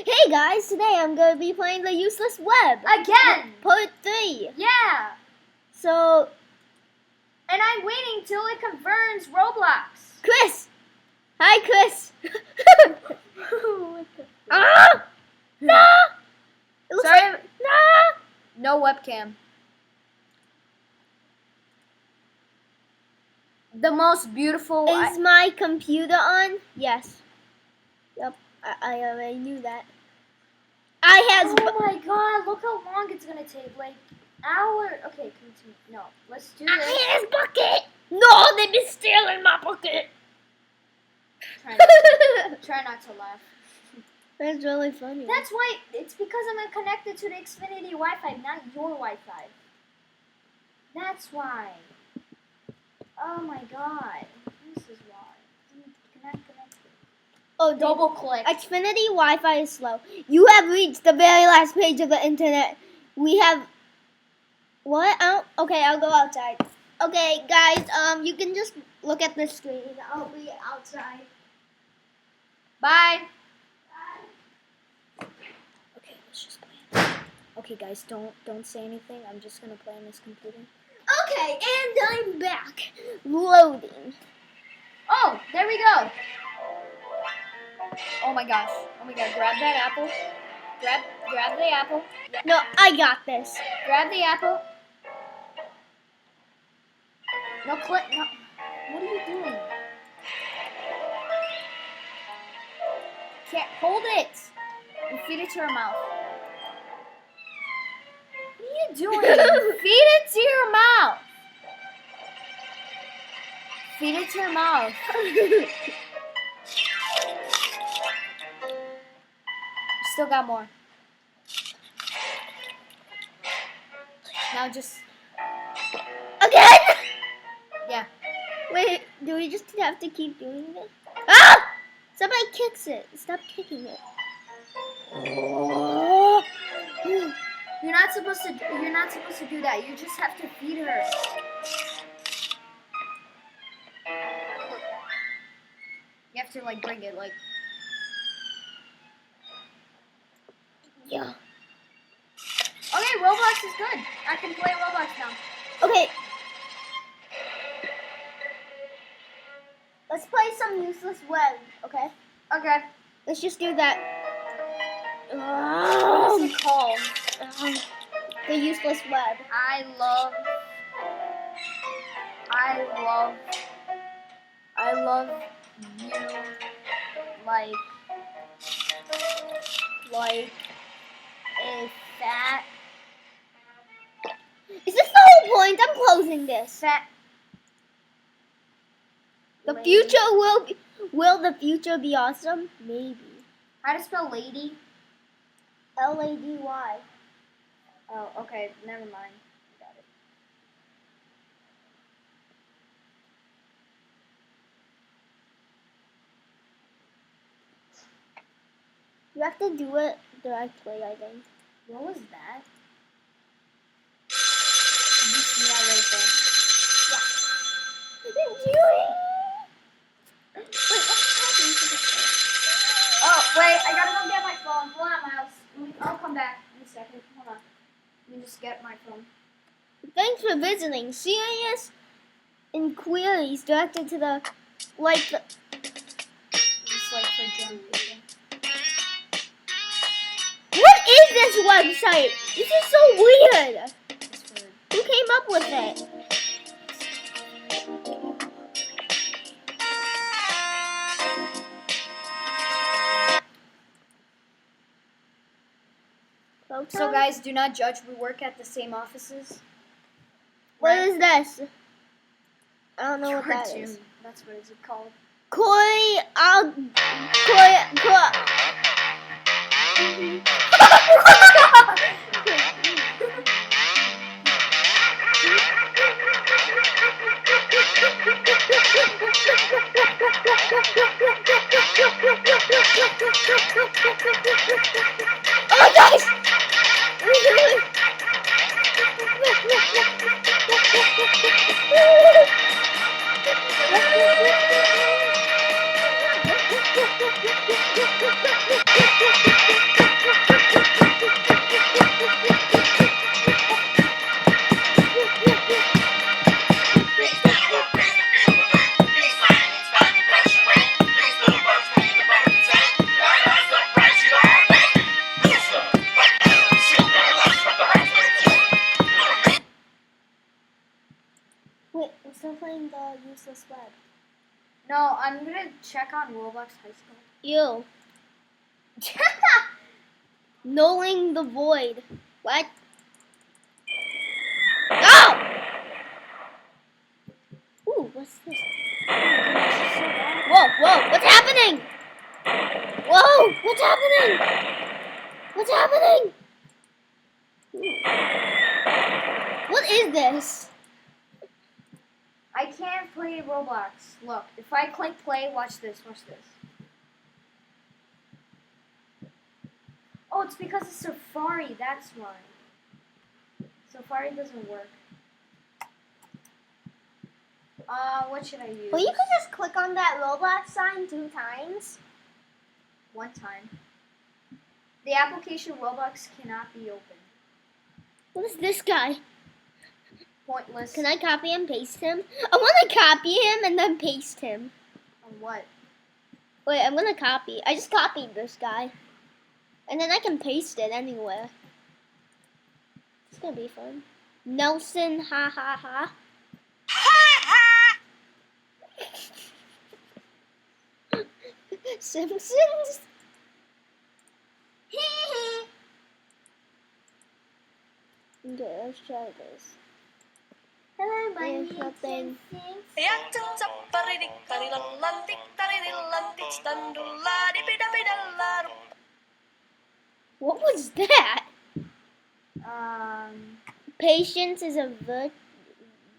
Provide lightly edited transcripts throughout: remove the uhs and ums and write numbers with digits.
Hey guys, today I'm going to be playing The Useless Web. Again! Part 3. Yeah! So, And I'm waiting till it confirms Roblox. Chris! Hi, Chris! What the Ah! No! It looks Sorry. like... No! No webcam. The most beautiful... Is my computer on? Yes. Yep, I already knew that. Oh my god, look how long it's gonna take. Like, hour. Okay, continue. No, let's do this. I has bucket! No, they've been stealing my bucket! Try not to laugh. That's really funny. That's why, it's because I'm connected to the Xfinity Wi-Fi, not your Wi-Fi. That's why. Oh my god. This is why. Connect. Oh, Double click. Xfinity Wi-Fi is slow. You have reached the very last page of the internet. We have... What? Okay, I'll go outside. Okay, guys, you can just look at the screen. I'll be outside. Bye. Okay, let's just play. Okay, guys, don't say anything. I'm just gonna play on this computer. Okay, and I'm back. Loading. Oh, there we go. Oh my gosh. Grab that apple. Grab the apple. No, I got this. Grab the apple. No, click. No. What are you doing? Can't hold it. And feed it to your mouth. What are you doing? Feed it to your mouth. Feed it to your mouth. Still got more. Now just... Again? Yeah. Wait, do we just have to keep doing this? Ah! Somebody kicks it. Stop kicking it. Oh. You're not supposed to do that. You just have to feed her. You have to like bring it like... Yeah. Okay, Roblox is good. I can play Roblox now. Okay. Let's play some Useless Web, okay? Okay. Let's just do that. What is it called? The Useless Web. I love you like a fat Is this the whole point? I'm closing this. fat The lady. future will the future be awesome? Maybe. How to spell lady? Lady. Oh, okay, never mind. Got it. You have to do it directly, I think. What was that? Did you see that right there? Oh, wait, I gotta go get my phone. Hold on, Miles. I'll come back in a second. Hold on. Let me just get my phone. Thanks for visiting. Serious inquiries directed to the Just like for drunk people. What is this website? This is so weird. It's weird. Who came up with it? So guys, do not judge. We work at the same offices. What is this? I don't know what that Cartoon. is. That's what is it called? Oh, guys! useless web. No, I'm gonna check on Roblox High School. You. Knowing the void. What? Oh! Ooh, what's this? Whoa, whoa, what's happening? Whoa, what's happening? What's happening? Ooh. What is this? I can't play Roblox. Look, if I click play, watch this, watch this. Oh, it's because it's Safari, that's why. Safari doesn't work. What should I use? Well, you could just click on that Roblox sign 2 times. One time. The application Roblox cannot be opened. What is this guy? Pointless. Can I copy and paste him? I want to copy him and then paste him. On what? Wait, I'm going to copy. I just copied this guy. And then I can paste it anywhere. It's going to be fun. Nelson, ha ha ha. Simpsons? Okay, let's try this. Hello, my There's name nothing. What was that? Patience is a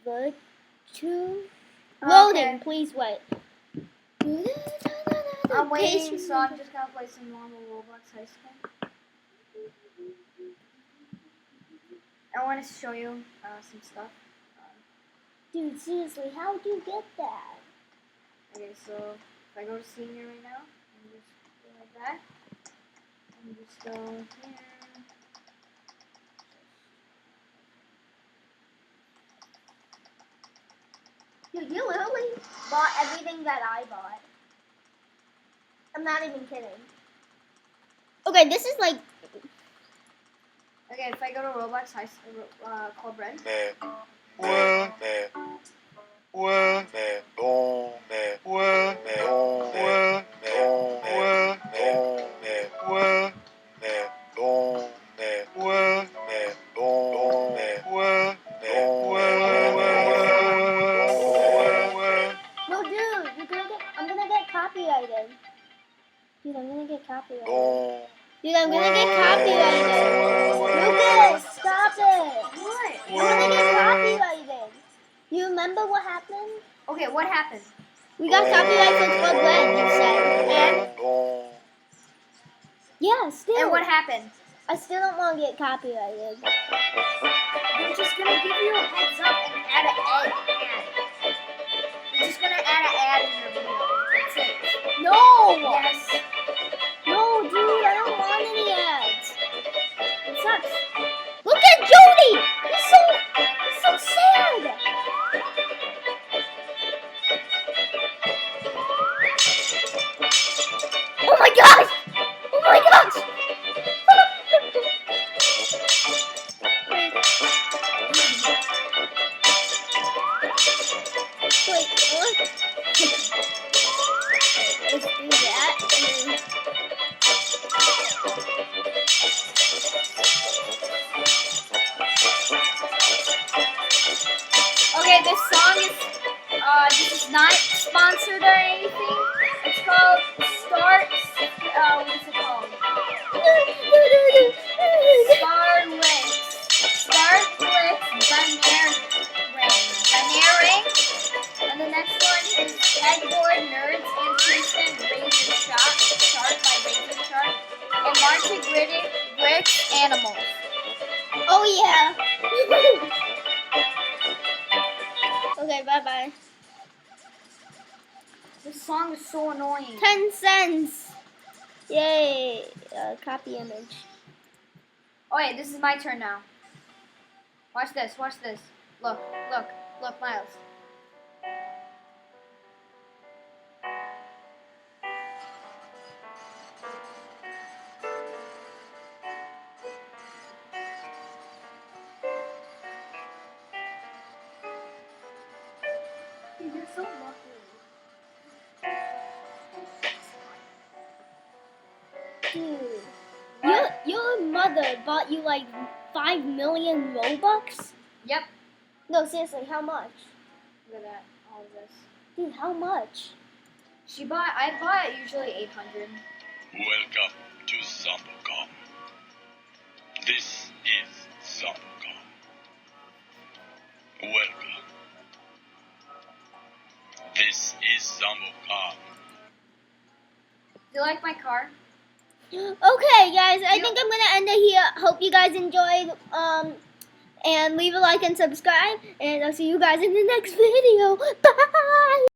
virtue. Loading, Okay. please wait. I'm waiting, Patience so I'm just gonna play some normal Roblox High School. I want to show you some stuff. Dude, seriously, how would you get that? Okay, so if I go to senior right now, and just go like that, and just go here. Dude, you literally bought everything that I bought. I'm not even kidding. Okay, this is like. Okay, if I go to Roblox High School, Club Red. No, dude, I'm gonna get copyrighted. Dude, I'm gonna get copyrighted. Dude, I'm gonna get copyrighted. Lucas, stop it. What? I'm gonna get copyrighted. You remember what happened? Okay, what happened? We got copyrighted for Club Red, you said. And Yeah, still. and what happened? I still don't want to get copyrighted. We're just gonna give you a heads up and add an ad. We're just gonna add an ad in your video. That's it. No! Yes. No, dude, I don't want any ads. It sucks. Look at Jody! He's so sad! Oh my gosh! Oh my gosh! Wait, what? Let's do that. And then... Okay, this song is this is not sponsored or anything. It's called Start. What is it called? Starlit Bannerang. And the next one is Headboard Nerds and Tristan Razor Shark by Razor Shark. And Marta Bricks Animals. Oh yeah. Okay, bye-bye. This song is so annoying. 10 cents. Yay. Copy image. Oh wait, this is my turn now. Watch this, watch this. Look, Miles. Dude, you're so Dude, What? your mother bought you like 5 million Robux? Yep. No, seriously, how much? Look at that. All of this. Dude, how much? I bought usually 800. Welcome to Sambocom. This is Sambocom. Welcome. This is Sambocom. Do you like my car? Okay, guys, I think I'm gonna end it here. Hope you guys enjoyed. And leave a like and subscribe. And I'll see you guys in the next video. Bye.